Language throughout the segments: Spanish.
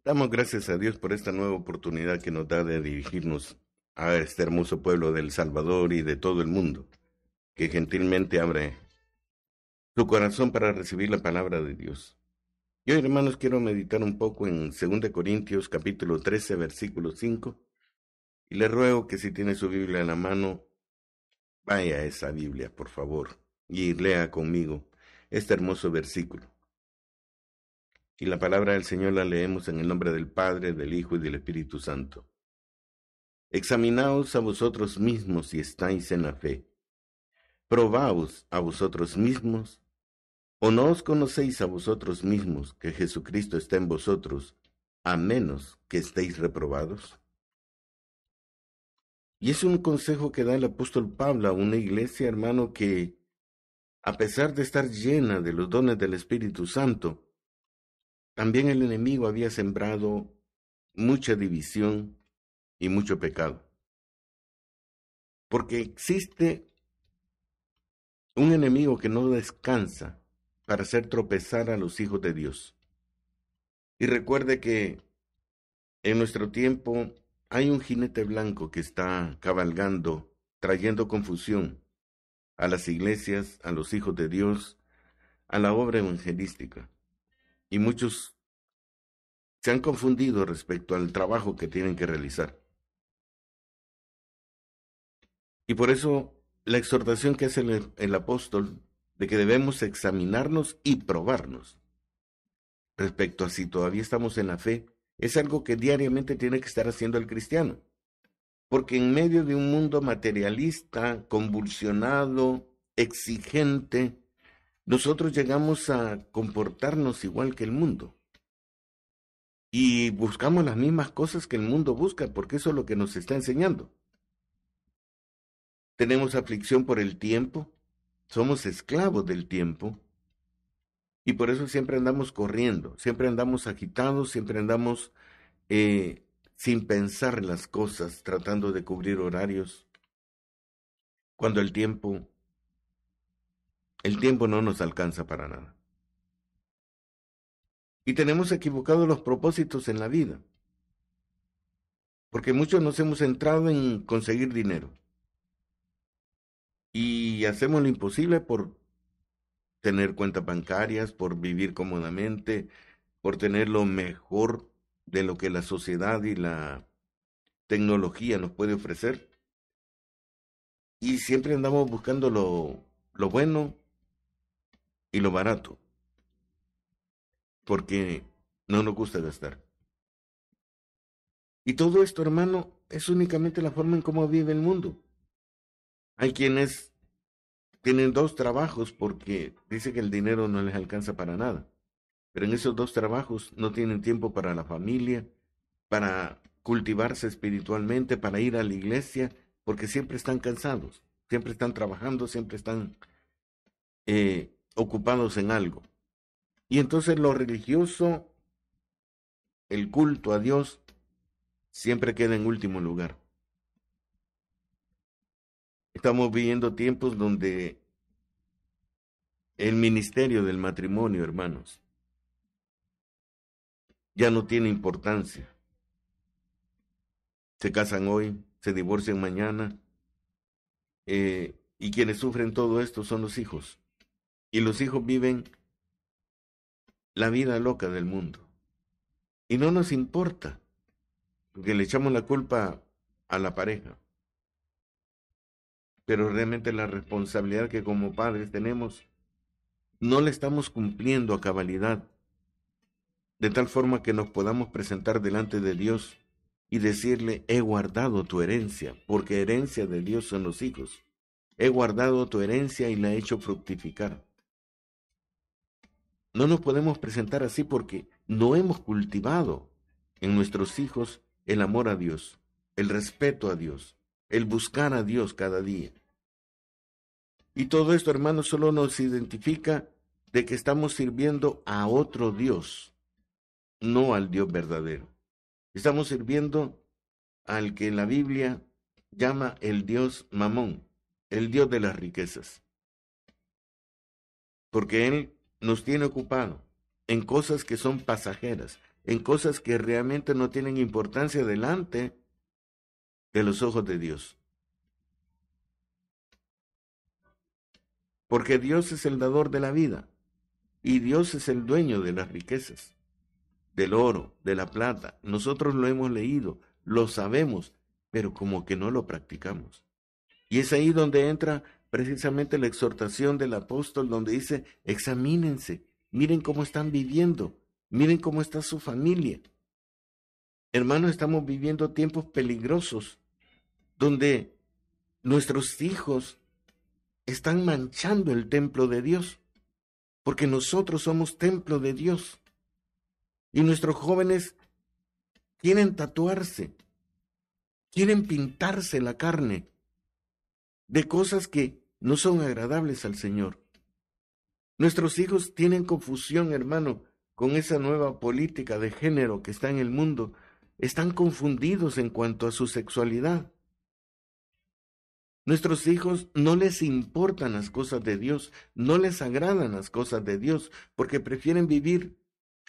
Damos gracias a Dios por esta nueva oportunidad que nos da de dirigirnos a este hermoso pueblo de El Salvador y de todo el mundo, que gentilmente abre su corazón para recibir la palabra de Dios. Y hoy, hermanos, quiero meditar un poco en 2 Corintios capítulo 13, versículo 5, y le ruego que si tiene su Biblia en la mano, vaya a esa Biblia, por favor, y lea conmigo este hermoso versículo. Y la palabra del Señor la leemos en el nombre del Padre, del Hijo y del Espíritu Santo. Examinaos a vosotros mismos si estáis en la fe. Probaos a vosotros mismos, ¿o no os conocéis a vosotros mismos que Jesucristo está en vosotros, a menos que estéis reprobados? Y es un consejo que da el apóstol Pablo a una iglesia, hermano, que a pesar de estar llena de los dones del Espíritu Santo, también el enemigo había sembrado mucha división y mucho pecado. Porque existe un enemigo que no descansa para hacer tropezar a los hijos de Dios. Y recuerde que en nuestro tiempo hay un jinete blanco que está cabalgando, trayendo confusión a las iglesias, a los hijos de Dios, a la obra evangelística. Y muchos se han confundido respecto al trabajo que tienen que realizar. Y por eso la exhortación que hace el apóstol de que debemos examinarnos y probarnos respecto a si todavía estamos en la fe, es algo que diariamente tiene que estar haciendo el cristiano. Porque en medio de un mundo materialista, convulsionado, exigente, nosotros llegamos a comportarnos igual que el mundo. Y buscamos las mismas cosas que el mundo busca, porque eso es lo que nos está enseñando. Tenemos aflicción por el tiempo, somos esclavos del tiempo, y por eso siempre andamos corriendo, siempre andamos agitados, siempre andamos sin pensar las cosas, tratando de cubrir horarios, cuando el tiempo no nos alcanza para nada. Y tenemos equivocados los propósitos en la vida, porque muchos nos hemos centrado en conseguir dinero, y hacemos lo imposible por tener cuentas bancarias, por vivir cómodamente, por tener lo mejor de lo que la sociedad y la tecnología nos puede ofrecer. Y siempre andamos buscando lo bueno y lo barato, porque no nos gusta gastar. Y todo esto, hermano, es únicamente la forma en cómo vive el mundo. Hay quienes tienen 2 trabajos porque dice que el dinero no les alcanza para nada. Pero en esos 2 trabajos no tienen tiempo para la familia, para cultivarse espiritualmente, para ir a la iglesia, porque siempre están cansados, siempre están trabajando, siempre están ocupados en algo. Y entonces lo religioso, el culto a Dios, siempre queda en último lugar. Estamos viviendo tiempos donde el ministerio del matrimonio, hermanos, ya no tiene importancia. Se casan hoy, se divorcian mañana, y quienes sufren todo esto son los hijos. Y los hijos viven la vida loca del mundo. Y no nos importa, porque le echamos la culpa a la pareja. Pero realmente la responsabilidad que como padres tenemos, no la estamos cumpliendo a cabalidad, de tal forma que nos podamos presentar delante de Dios y decirle: he guardado tu herencia, porque herencia de Dios son los hijos. He guardado tu herencia y la he hecho fructificar. No nos podemos presentar así porque no hemos cultivado en nuestros hijos el amor a Dios, el respeto a Dios, el buscar a Dios cada día. Y todo esto, hermanos, solo nos identifica de que estamos sirviendo a otro Dios, no al Dios verdadero. Estamos sirviendo al que la Biblia llama el Dios Mamón, el Dios de las riquezas. Porque Él nos tiene ocupado en cosas que son pasajeras, en cosas que realmente no tienen importancia delante de los ojos de Dios. Porque Dios es el dador de la vida y Dios es el dueño de las riquezas, del oro, de la plata. Nosotros lo hemos leído, lo sabemos, pero como que no lo practicamos. Y es ahí donde entra precisamente la exhortación del apóstol, donde dice, examínense, miren cómo están viviendo, miren cómo está su familia. Hermanos, estamos viviendo tiempos peligrosos, donde nuestros hijos están manchando el templo de Dios, porque nosotros somos templo de Dios. Y nuestros jóvenes quieren tatuarse, quieren pintarse la carne de cosas que no son agradables al Señor. Nuestros hijos tienen confusión, hermano, con esa nueva política de género que está en el mundo. Están confundidos en cuanto a su sexualidad. Nuestros hijos no les importan las cosas de Dios, no les agradan las cosas de Dios, porque prefieren vivir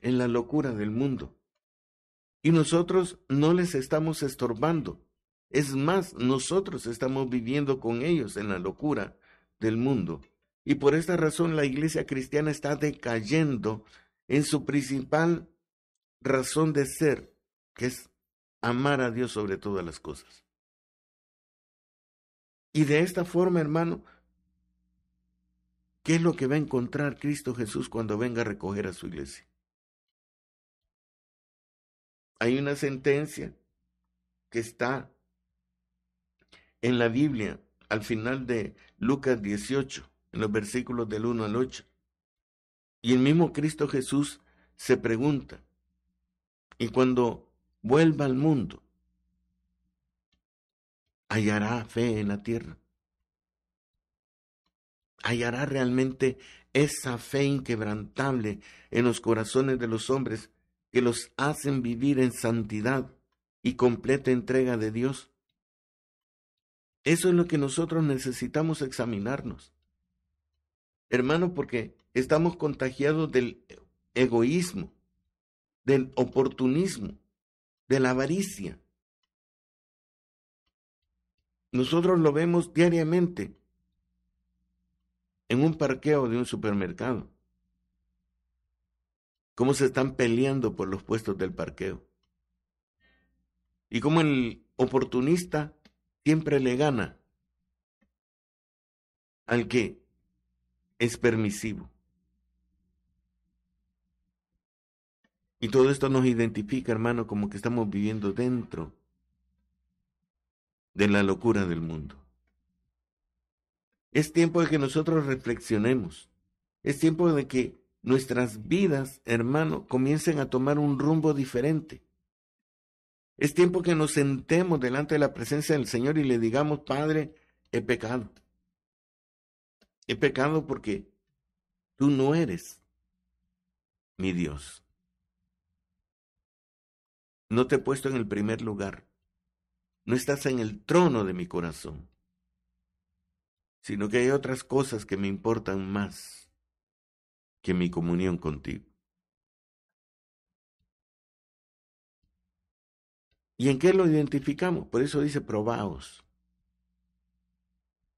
en la locura del mundo. Y nosotros no les estamos estorbando. Es más, nosotros estamos viviendo con ellos en la locura del mundo. Y por esta razón la iglesia cristiana está decayendo en su principal razón de ser, que es amar a Dios sobre todas las cosas. Y de esta forma, hermano, ¿qué es lo que va a encontrar Cristo Jesús cuando venga a recoger a su iglesia? Hay una sentencia que está en la Biblia, al final de Lucas 18, en los versículos del 1 al 8. Y el mismo Cristo Jesús se pregunta, y cuando vuelva al mundo, ¿hallará fe en la tierra? ¿Hallará realmente esa fe inquebrantable en los corazones de los hombres que los hacen vivir en santidad y completa entrega de Dios? Eso es lo que nosotros necesitamos examinarnos. Hermano, porque estamos contagiados del egoísmo, del oportunismo, de la avaricia. Nosotros lo vemos diariamente en un parqueo de un supermercado. Cómo se están peleando por los puestos del parqueo. Y cómo el oportunista siempre le gana al que es permisivo. Y todo esto nos identifica, hermano, como que estamos viviendo dentro de la locura del mundo. Es tiempo de que nosotros reflexionemos. Es tiempo de que nuestras vidas, hermano, comiencen a tomar un rumbo diferente. Es tiempo que nos sentemos delante de la presencia del Señor y le digamos, Padre, he pecado. He pecado porque tú no eres mi Dios. No te he puesto en el primer lugar. No estás en el trono de mi corazón. Sino que hay otras cosas que me importan más que mi comunión contigo. ¿Y en qué lo identificamos? Por eso dice, probaos.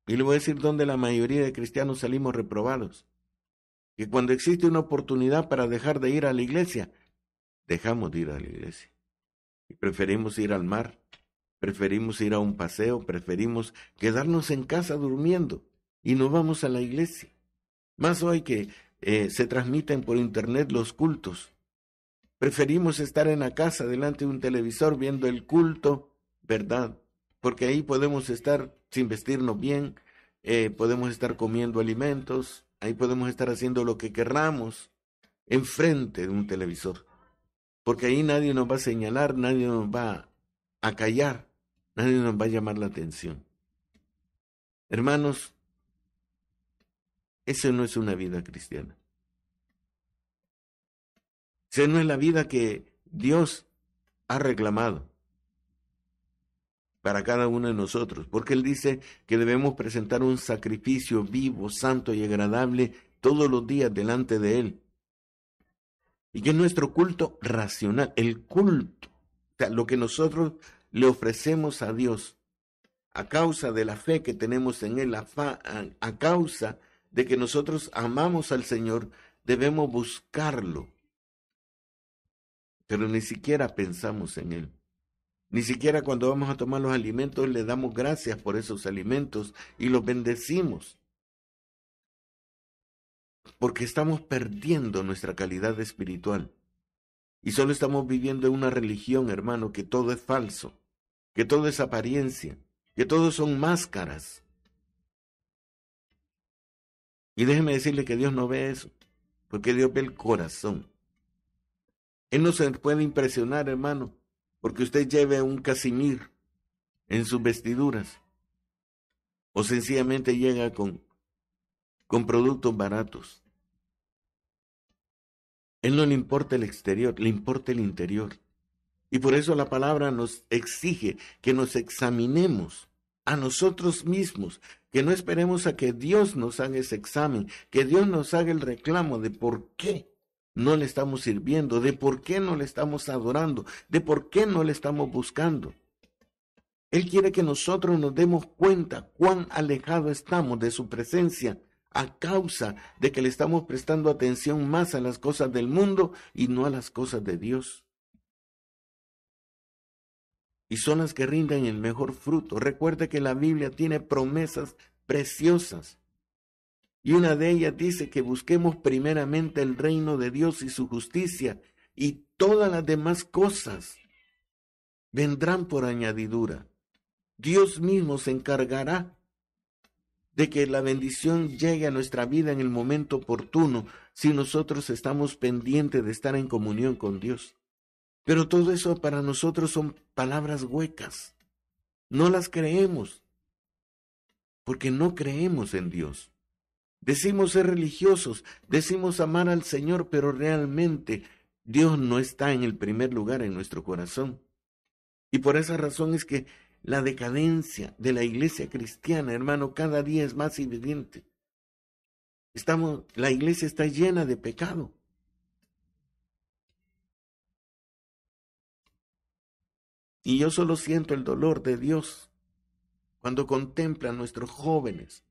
Y le voy a decir dónde la mayoría de cristianos salimos reprobados. Que cuando existe una oportunidad para dejar de ir a la iglesia, dejamos de ir a la iglesia. Y preferimos ir al mar, preferimos ir a un paseo, preferimos quedarnos en casa durmiendo y no vamos a la iglesia. Más hoy que se transmiten por internet los cultos. Preferimos estar en la casa delante de un televisor viendo el culto, ¿verdad? Porque ahí podemos estar sin vestirnos bien, podemos estar comiendo alimentos, ahí podemos estar haciendo lo que querramos enfrente de un televisor. Porque ahí nadie nos va a señalar, nadie nos va a callar, nadie nos va a llamar la atención. Hermanos, eso no es una vida cristiana. Esa no es la vida que Dios ha reclamado para cada uno de nosotros, porque Él dice que debemos presentar un sacrificio vivo, santo y agradable todos los días delante de Él. Y que es nuestro culto racional, el culto, o sea, lo que nosotros le ofrecemos a Dios a causa de la fe que tenemos en Él, a causa de que nosotros amamos al Señor, debemos buscarlo, pero ni siquiera pensamos en Él. Ni siquiera cuando vamos a tomar los alimentos le damos gracias por esos alimentos y los bendecimos, porque estamos perdiendo nuestra calidad espiritual. Y solo estamos viviendo en una religión, hermano, que todo es falso, que todo es apariencia, que todo son máscaras. Y déjeme decirle que Dios no ve eso, porque Dios ve el corazón. Él no se puede impresionar, hermano, porque usted lleve un casimir en sus vestiduras, o sencillamente llega con productos baratos. Él no le importa el exterior, le importa el interior. Y por eso la palabra nos exige que nos examinemos a nosotros mismos, que no esperemos a que Dios nos haga ese examen, que Dios nos haga el reclamo de por qué no le estamos sirviendo, de por qué no le estamos adorando, de por qué no le estamos buscando. Él quiere que nosotros nos demos cuenta cuán alejados estamos de su presencia a causa de que le estamos prestando atención más a las cosas del mundo y no a las cosas de Dios. Y son las que rinden el mejor fruto. Recuerde que la Biblia tiene promesas preciosas. Y una de ellas dice que busquemos primeramente el reino de Dios y su justicia, y todas las demás cosas vendrán por añadidura. Dios mismo se encargará de que la bendición llegue a nuestra vida en el momento oportuno, si nosotros estamos pendientes de estar en comunión con Dios. Pero todo eso para nosotros son palabras huecas. No las creemos, porque no creemos en Dios. Decimos ser religiosos, decimos amar al Señor, pero realmente Dios no está en el primer lugar en nuestro corazón. Y por esa razón es que la decadencia de la iglesia cristiana, hermano, cada día es más evidente. La iglesia está llena de pecado. Y yo solo siento el dolor de Dios cuando contempla a nuestros jóvenes,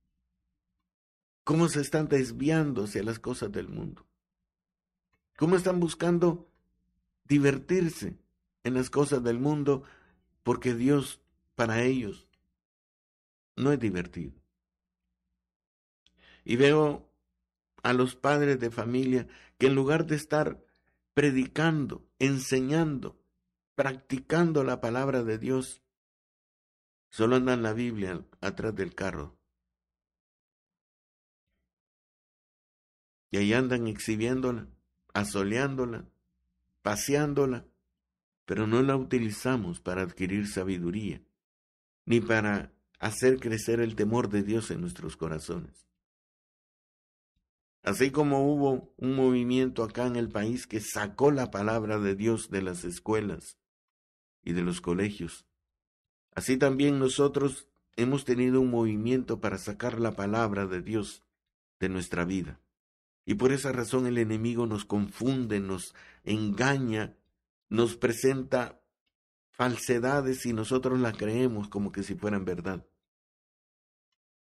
cómo se están desviando hacia las cosas del mundo, cómo están buscando divertirse en las cosas del mundo, porque Dios para ellos no es divertido. Y veo a los padres de familia que en lugar de estar predicando, enseñando, practicando la palabra de Dios, solo andan la Biblia atrás del carro. Y ahí andan exhibiéndola, asoleándola, paseándola, pero no la utilizamos para adquirir sabiduría, ni para hacer crecer el temor de Dios en nuestros corazones. Así como hubo un movimiento acá en el país que sacó la palabra de Dios de las escuelas y de los colegios, así también nosotros hemos tenido un movimiento para sacar la palabra de Dios de nuestra vida. Y por esa razón el enemigo nos confunde, nos engaña, nos presenta falsedades y nosotros las creemos como que si fueran verdad.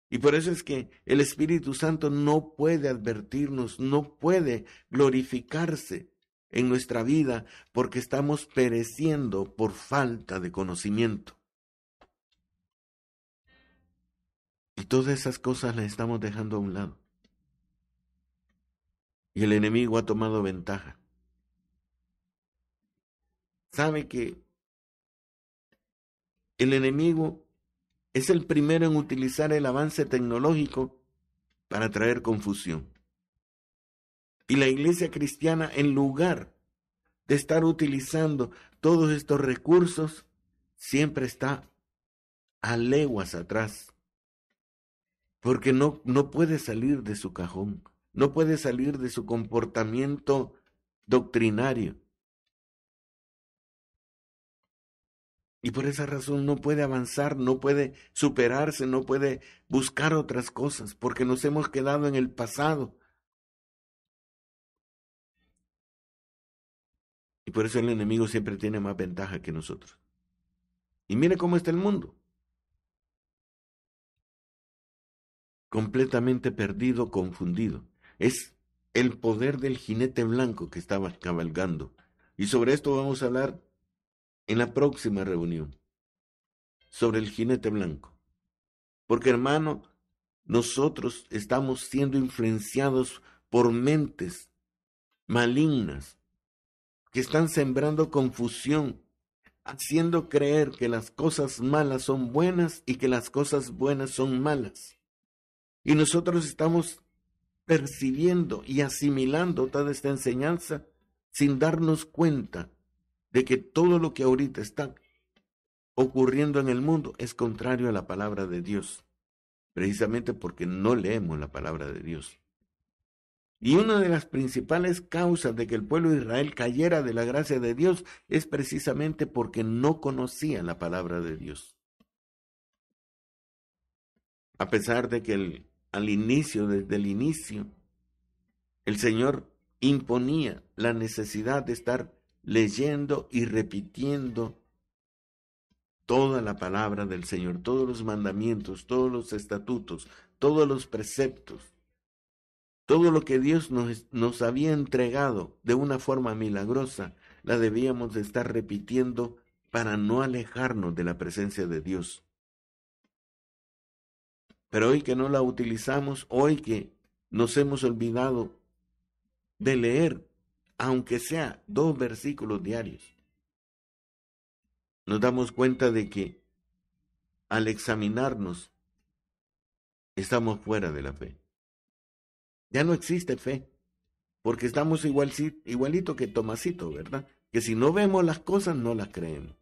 Y por eso es que el Espíritu Santo no puede advertirnos, no puede glorificarse en nuestra vida porque estamos pereciendo por falta de conocimiento. Y todas esas cosas las estamos dejando a un lado. Y el enemigo ha tomado ventaja. Sabe que el enemigo es el primero en utilizar el avance tecnológico para traer confusión. Y la iglesia cristiana, en lugar de estar utilizando todos estos recursos, siempre está a leguas atrás. Porque no puede salir de su cajón, no puede salir de su comportamiento doctrinario. Y por esa razón no puede avanzar, no puede superarse, no puede buscar otras cosas, porque nos hemos quedado en el pasado. Y por eso el enemigo siempre tiene más ventaja que nosotros. Y mire cómo está el mundo. Completamente perdido, confundido. Es el poder del jinete blanco que estaba cabalgando. Y sobre esto vamos a hablar en la próxima reunión. Sobre el jinete blanco. Porque hermano, nosotros estamos siendo influenciados por mentes malignas que están sembrando confusión, haciendo creer que las cosas malas son buenas y que las cosas buenas son malas. Y nosotros estamos percibiendo y asimilando toda esta enseñanza sin darnos cuenta de que todo lo que ahorita está ocurriendo en el mundo es contrario a la palabra de Dios, precisamente porque no leemos la palabra de Dios. Y una de las principales causas de que el pueblo de Israel cayera de la gracia de Dios es precisamente porque no conocía la palabra de Dios. A pesar de que al inicio, desde el inicio, el Señor imponía la necesidad de estar leyendo y repitiendo toda la palabra del Señor, todos los mandamientos, todos los estatutos, todos los preceptos, todo lo que Dios nos había entregado de una forma milagrosa, la debíamos de estar repitiendo para no alejarnos de la presencia de Dios. Pero hoy que no la utilizamos, hoy que nos hemos olvidado de leer, aunque sea 2 versículos diarios, nos damos cuenta de que al examinarnos estamos fuera de la fe. Ya no existe fe, porque estamos igualito que Tomasito, ¿verdad? Que si no vemos las cosas, no las creemos.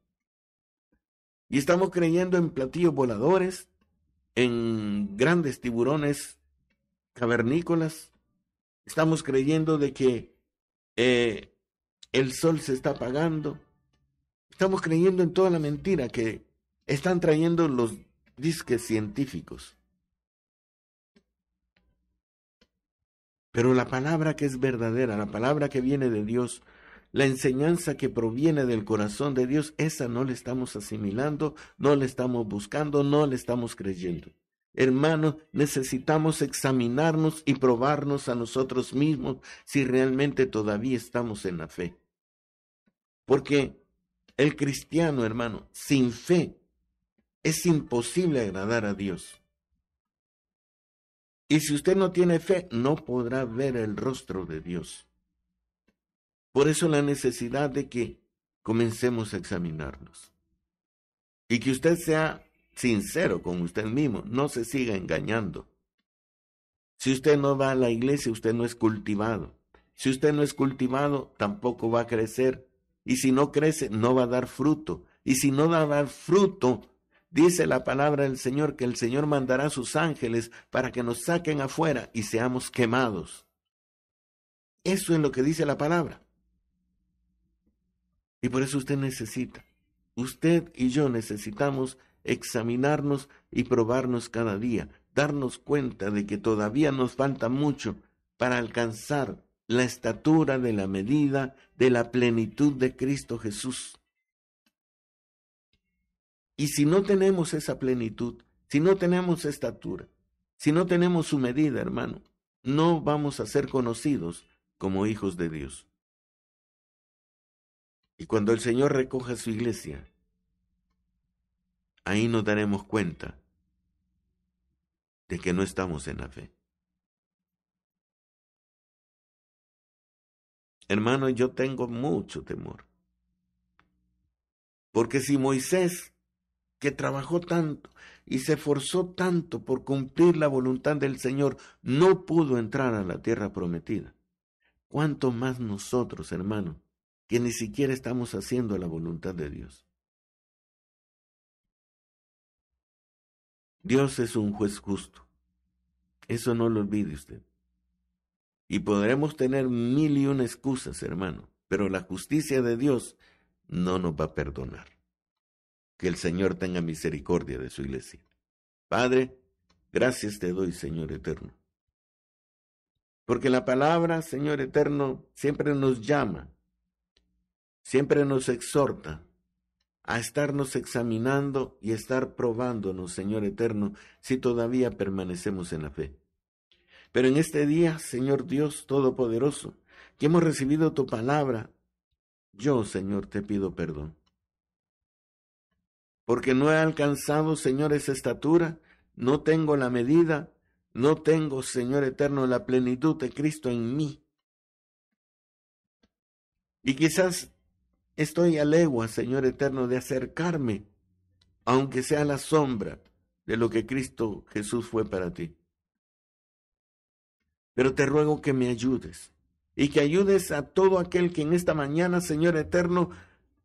Y estamos creyendo en platillos voladores, en grandes tiburones cavernícolas. Estamos creyendo de que el sol se está apagando. Estamos creyendo en toda la mentira que están trayendo los disques científicos. Pero la palabra que es verdadera, la palabra que viene de Dios, la enseñanza que proviene del corazón de Dios, esa no la estamos asimilando, no la estamos buscando, no la estamos creyendo. Hermanos, necesitamos examinarnos y probarnos a nosotros mismos si realmente todavía estamos en la fe. Porque el cristiano, hermano, sin fe, es imposible agradar a Dios. Y si usted no tiene fe, no podrá ver el rostro de Dios. Por eso la necesidad de que comencemos a examinarnos. Y que usted sea sincero con usted mismo, no se siga engañando. Si usted no va a la iglesia, usted no es cultivado. Si usted no es cultivado, tampoco va a crecer. Y si no crece, no va a dar fruto. Y si no va a dar fruto, dice la palabra del Señor que el Señor mandará a sus ángeles para que nos saquen afuera y seamos quemados. Eso es lo que dice la palabra. Y por eso usted y yo necesitamos examinarnos y probarnos cada día, darnos cuenta de que todavía nos falta mucho para alcanzar la estatura de la medida de la plenitud de Cristo Jesús. Y si no tenemos esa plenitud, si no tenemos estatura, si no tenemos su medida, hermano, no vamos a ser conocidos como hijos de Dios. Y cuando el Señor recoja su iglesia, ahí nos daremos cuenta de que no estamos en la fe. Hermano, yo tengo mucho temor. Porque si Moisés, que trabajó tanto y se esforzó tanto por cumplir la voluntad del Señor, no pudo entrar a la tierra prometida, ¿cuánto más nosotros, hermano, que ni siquiera estamos haciendo la voluntad de Dios? Dios es un juez justo. Eso no lo olvide usted. Y podremos tener 1001 excusas, hermano, pero la justicia de Dios no nos va a perdonar. Que el Señor tenga misericordia de su iglesia. Padre, gracias te doy, Señor eterno. Porque la palabra, Señor eterno, siempre nos llama siempre nos exhorta a estarnos examinando y estar probándonos, Señor eterno, si todavía permanecemos en la fe. Pero en este día, Señor Dios Todopoderoso, que hemos recibido tu palabra, yo, Señor, te pido perdón. Porque no he alcanzado, Señor, esa estatura, no tengo la medida, no tengo, Señor eterno, la plenitud de Cristo en mí. Y quizás estoy a legua, Señor eterno, de acercarme, aunque sea la sombra de lo que Cristo Jesús fue para ti. Pero te ruego que me ayudes y que ayudes a todo aquel que en esta mañana, Señor eterno,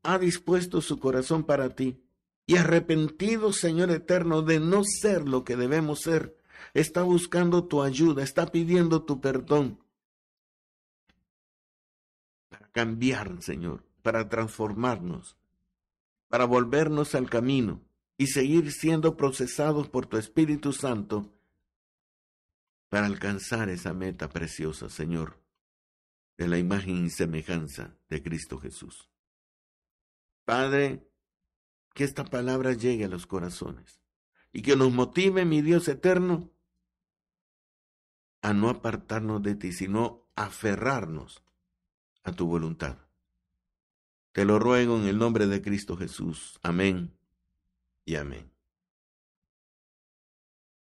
ha dispuesto su corazón para ti y arrepentido, Señor eterno, de no ser lo que debemos ser. Está buscando tu ayuda, está pidiendo tu perdón para cambiar, Señor, para transformarnos, para volvernos al camino y seguir siendo procesados por tu Espíritu Santo para alcanzar esa meta preciosa, Señor, de la imagen y semejanza de Cristo Jesús. Padre, que esta palabra llegue a los corazones y que nos motive, mi Dios eterno, a no apartarnos de ti, sino aferrarnos a tu voluntad. Te lo ruego en el nombre de Cristo Jesús. Amén y amén.